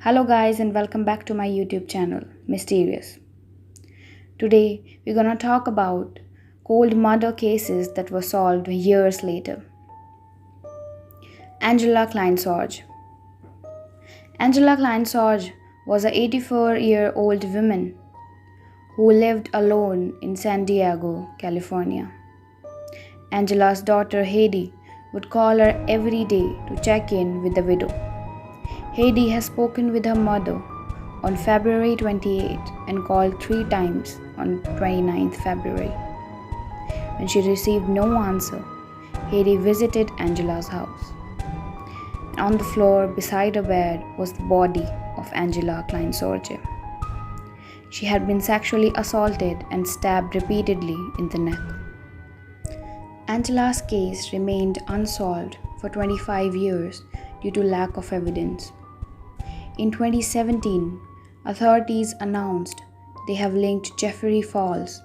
Hello, guys, and welcome back to my YouTube channel, Mysterious. Today, we're gonna talk about cold murder cases that were solved years later. Angela Kleinsorge. Angela Kleinsorge was an 84-year-old woman who lived alone in San Diego, California. Angela's daughter Heidi would call her every day to check in with the widow. Heidi has spoken with her mother on February 28 and called 3 times on 29th February. When she received no answer, Heidi visited Angela's house. On the floor beside her bed was the body of Angela Kleinsorge. She had been sexually assaulted and stabbed repeatedly in the neck. Angela's case remained unsolved for 25 years due to lack of evidence. In 2017, authorities announced they have linked Jeffrey Falls,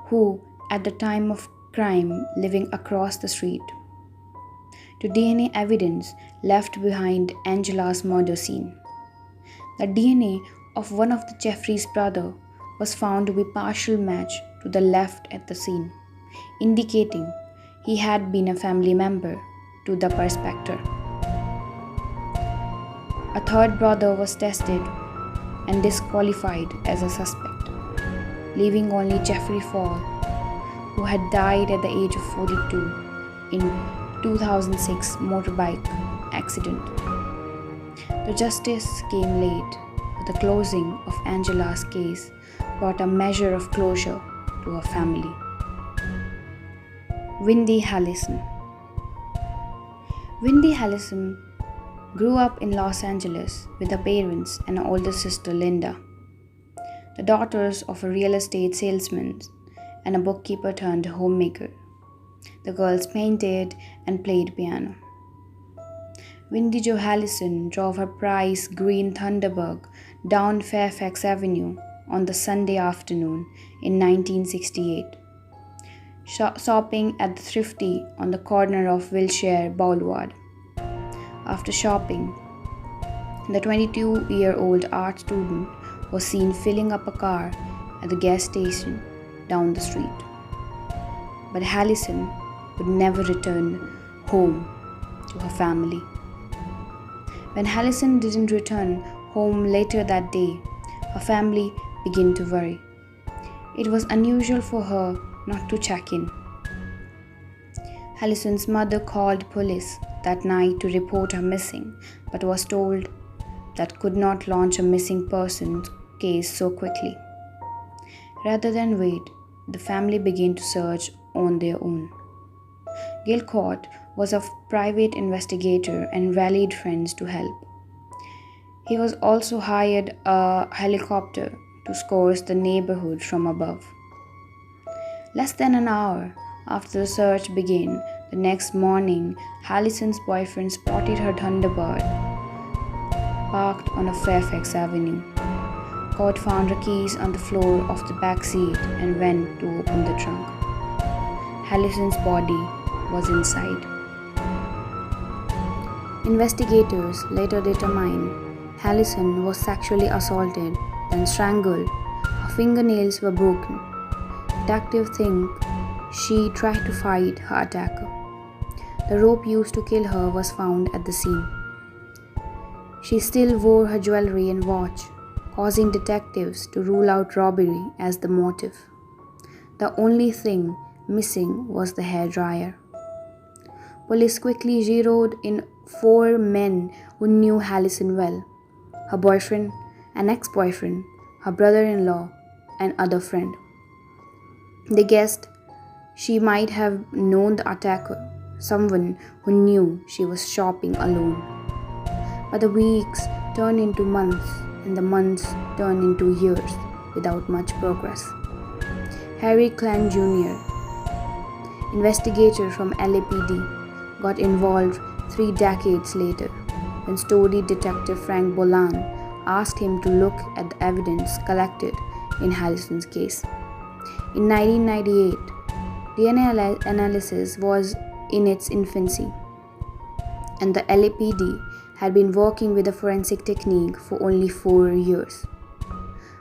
who at the time of crime living across the street, to DNA evidence left behind Angela's murder scene. The DNA of one of the Jeffrey's brother was found to be partial match to the left at the scene, indicating he had been a family member to the prospector. A third brother was tested and disqualified as a suspect, leaving only Jeffrey Fall, who had died at the age of 42 in 2006 motorbike accident. The justice came late, but the closing of Angela's case brought a measure of closure to her family. Wendy Halison. Wendy Halison grew up in Los Angeles with her parents and her older sister Linda, the daughters of a real estate salesman and a bookkeeper turned homemaker. The girls painted and played piano. Wendy Jo Halison drove her prize green Thunderbug down Fairfax Avenue on the Sunday afternoon in 1968, shopping at the Thrifty on the corner of Wilshire Boulevard. After shopping, the 22-year-old art student was seen filling up a car at the gas station down the street. But Halison would never return home to her family. When Halison didn't return home later that day, her family began to worry. It was unusual for her not to check in. Halison's mother called police that night to report her missing, but was told that could not launch a missing persons case so quickly. Rather than wait, the family began to search on their own. Gil Court was a private investigator and rallied friends to help. He was also hired a helicopter to scour the neighborhood from above. Less than an hour after the search began, the next morning, Halison's boyfriend spotted her Thunderbird parked on a Fairfax Avenue. Court found her keys on the floor of the back seat and went to open the trunk. Halison's body was inside. Investigators later determined Halison was sexually assaulted, then strangled. Her fingernails were broken. Detectives think she tried to fight her attacker. The rope used to kill her was found at the scene. She still wore her jewelry and watch, causing detectives to rule out robbery as the motive. The only thing missing was the hairdryer. Police quickly zeroed in 4 men who knew Halison well: her boyfriend, an ex-boyfriend, her brother-in-law, and other friend. They guessed she might have known the attacker, someone who knew she was shopping alone. But the weeks turned into months, and the months turned into years without much progress. Harry Klein Jr., investigator from LAPD, got involved 3 decades later when story detective Frank Bolan asked him to look at the evidence collected in Halison's case. In 1998, DNA analysis was in its infancy, and the LAPD had been working with a forensic technique for only 4 years.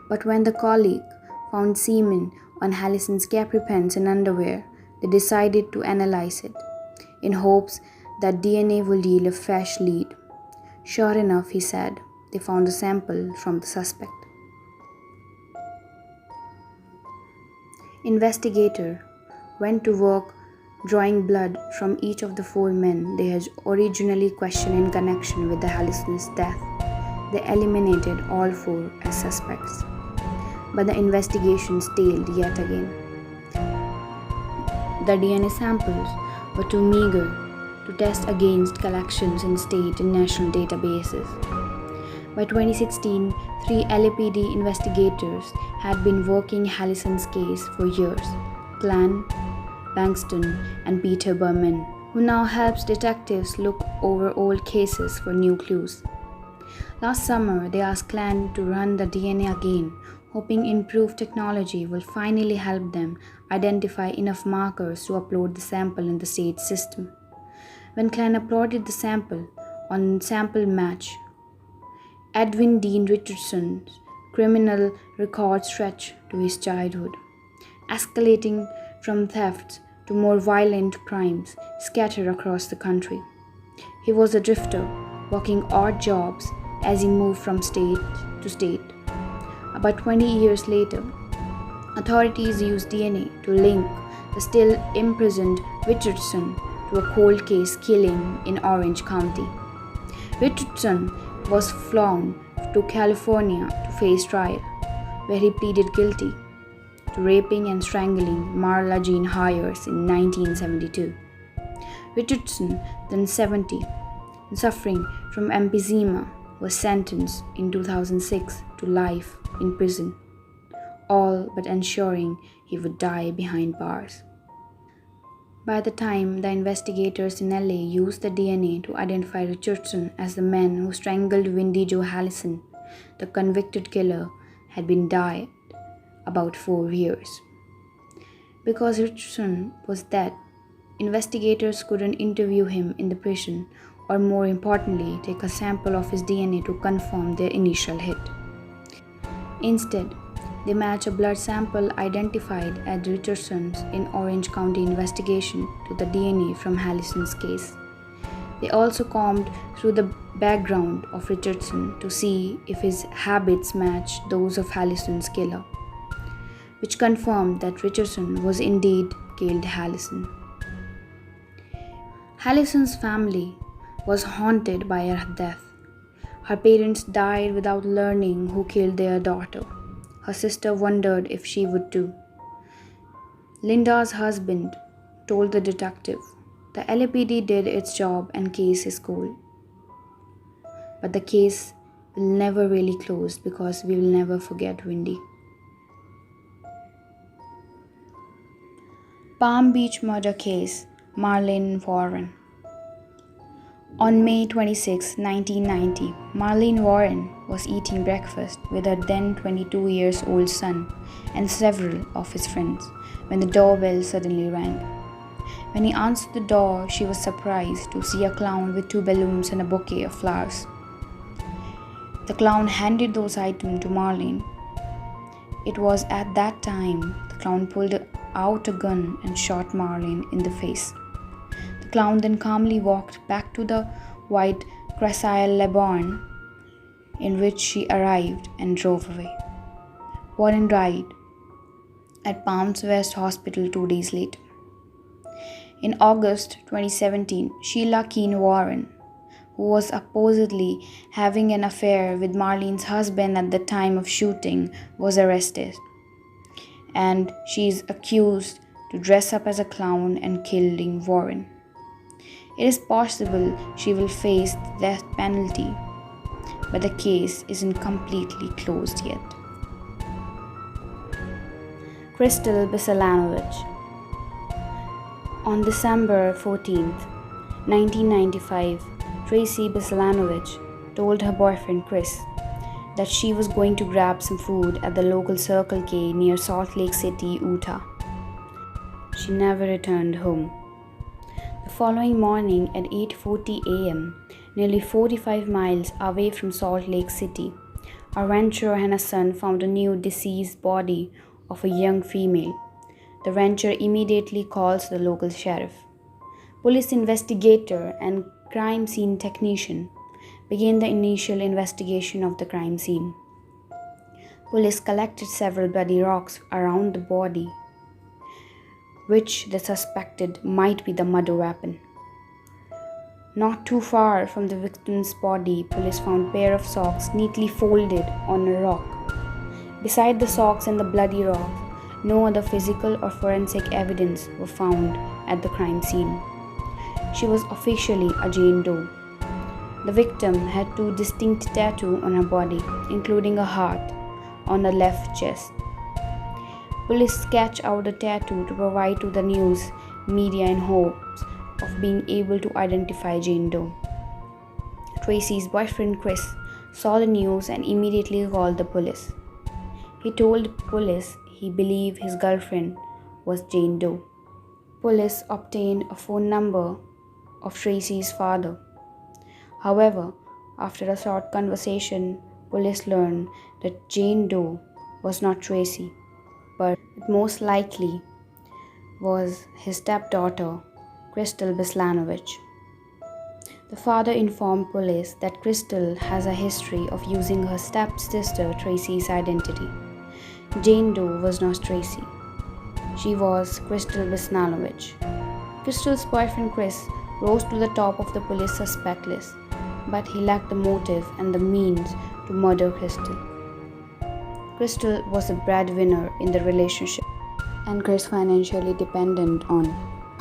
But when the colleague found semen on Halison's capri pants and underwear, they decided to analyze it, in hopes that DNA would yield a fresh lead. Sure enough, he said, they found a sample from the suspect. Investigator went to work drawing blood from each of the 4 men they had originally questioned in connection with the Halison's death. They eliminated all 4 as suspects. But the investigation stalled yet again. The DNA samples were too meager to test against collections in state and national databases. By 2016, 3 LAPD investigators had been working Halison's case for years: Clan, Bankston, and Peter Berman, who now helps detectives look over old cases for new clues. Last summer, they asked Clan to run the DNA again, hoping improved technology will finally help them identify enough markers to upload the sample in the state system. When Clan uploaded the sample on Sample Match, Edwin Dean Richardson's criminal record stretched to his childhood, escalating from thefts to more violent crimes scattered across the country. He was a drifter, working odd jobs as he moved from state to state. About 20 years later, authorities used DNA to link the still imprisoned Richardson to a cold case killing in Orange County. Richardson was flown to California to face trial, where he pleaded guilty to raping and strangling Marla Jean Hyers in 1972. Richardson, then 70, and suffering from emphysema, was sentenced in 2006 to life in prison, all but ensuring he would die behind bars. By the time the investigators in LA used the DNA to identify Richardson as the man who strangled Wendy Jo Halison, the convicted killer had been dead about 4 years. Because Richardson was dead, investigators couldn't interview him in the prison, or more importantly, take a sample of his DNA to confirm their initial hit. Instead, they matched a blood sample identified as Richardson's in Orange County investigation to the DNA from Halison's case. They also combed through the background of Richardson to see if his habits matched those of Halison's killer, which confirmed that Richardson was indeed killed Halison. Halison's family was haunted by her death. Her parents died without learning who killed their daughter. Her sister wondered if she would too. Linda's husband told the detective, "The LAPD did its job and case is cold. But the case will never really close because we will never forget Wendy." Palm Beach murder case, Marlene Warren. On May 26, 1990, Marlene Warren was eating breakfast with her then 22 years old son and several of his friends when the doorbell suddenly rang. When he answered the door, she was surprised to see a clown with 2 balloons and a bouquet of flowers. The clown handed those items to Marlene. It was at that time the clown pulled out a gun and shot Marlene in the face. The clown then calmly walked back to the white Krystal Beslanowitch in which she arrived and drove away. Warren died at Palms West Hospital 2 days later. In August 2017, Sheila Keene Warren, who was supposedly having an affair with Marlene's husband at the time of shooting, was arrested, and she is accused to dress up as a clown and killing Warren. It is possible she will face the death penalty, but the case isn't completely closed yet. Krystal Beslanowitch. On December 14, 1995, Tracy Beslanowitch told her boyfriend Chris that she was going to grab some food at the local Circle K near Salt Lake City, Utah. She never returned home. The following morning at 8:40 a.m., nearly 45 miles away from Salt Lake City. A rancher and a son found a new deceased body of a young female. The rancher immediately calls the local sheriff. Police investigator and crime scene technician began the initial investigation of the crime scene. Police collected several bloody rocks around the body, which they suspected might be the murder weapon. Not too far from the victim's body, police found a pair of socks neatly folded on a rock. Beside the socks and the bloody rock, no other physical or forensic evidence were found at the crime scene. She was officially a Jane Doe. The victim had 2 distinct tattoos on her body, including a heart on the left chest. Police sketched out the tattoo to provide to the news media in hopes of being able to identify Jane Doe. Tracy's boyfriend Chris saw the news and immediately called the police. He told police he believed his girlfriend was Jane Doe. Police obtained a phone number of Tracy's father. However, after a short conversation, police learned that Jane Doe was not Tracy, but most likely was his stepdaughter, Krystal Beslanowitch. The father informed police that Krystal has a history of using her stepsister Tracy's identity. Jane Doe was not Tracy. She was Krystal Beslanowitch. Krystal's boyfriend Chris rose to the top of the police suspect list, but he lacked the motive and the means to murder Krystal. Krystal was a breadwinner in the relationship, and Chris financially dependent on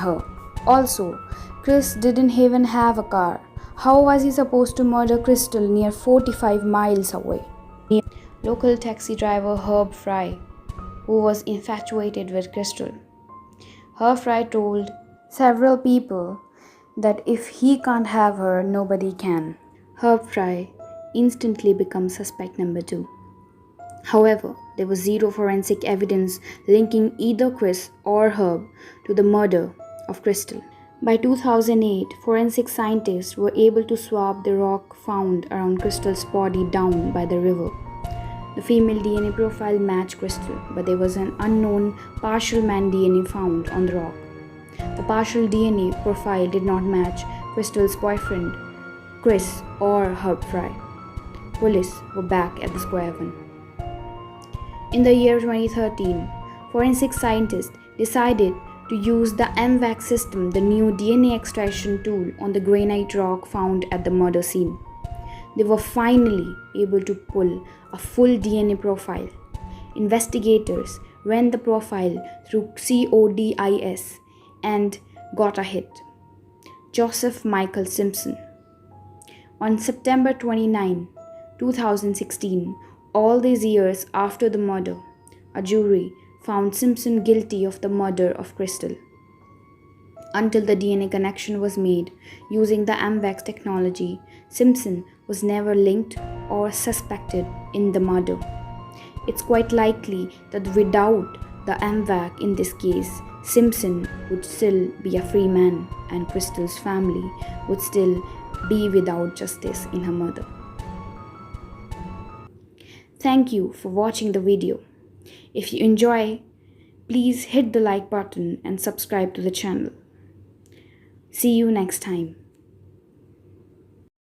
her. Also, Chris didn't even have a car. How was he supposed to murder Krystal near 45 miles away? Local taxi driver Herb Fry, who was infatuated with Krystal. Herb Fry told several people that if he can't have her, nobody can. Herb Fry instantly becomes suspect number 2. However, there was zero forensic evidence linking either Chris or Herb to the murder of Krystal. By 2008, forensic scientists were able to swab the rock found around Krystal's body down by the river. The female DNA profile matched Krystal, but there was an unknown partial man DNA found on the rock. The partial DNA profile did not match Krystal's boyfriend, Chris, or Herb Fry. Police were back at the square one. In the year 2013, forensic scientists decided to use the MYstreeIOUS system, the new DNA extraction tool, on the granite rock found at the murder scene. They were finally able to pull a full DNA profile. Investigators ran the profile through CODIS and got a hit: Joseph Michael Simpson. On September 29, 2016, all these years after the murder, a jury found Simpson guilty of the murder of Krystal. Until the DNA connection was made using the MYstreeIOUS technology, Simpson was never linked or suspected in the murder. It's quite likely that without the MYstreeIOUS in this case, Simpson would still be a free man and Krystal's family would still be without justice in her murder. Thank you for watching the video. If you enjoy, please hit the like button and subscribe to the channel. See you next time.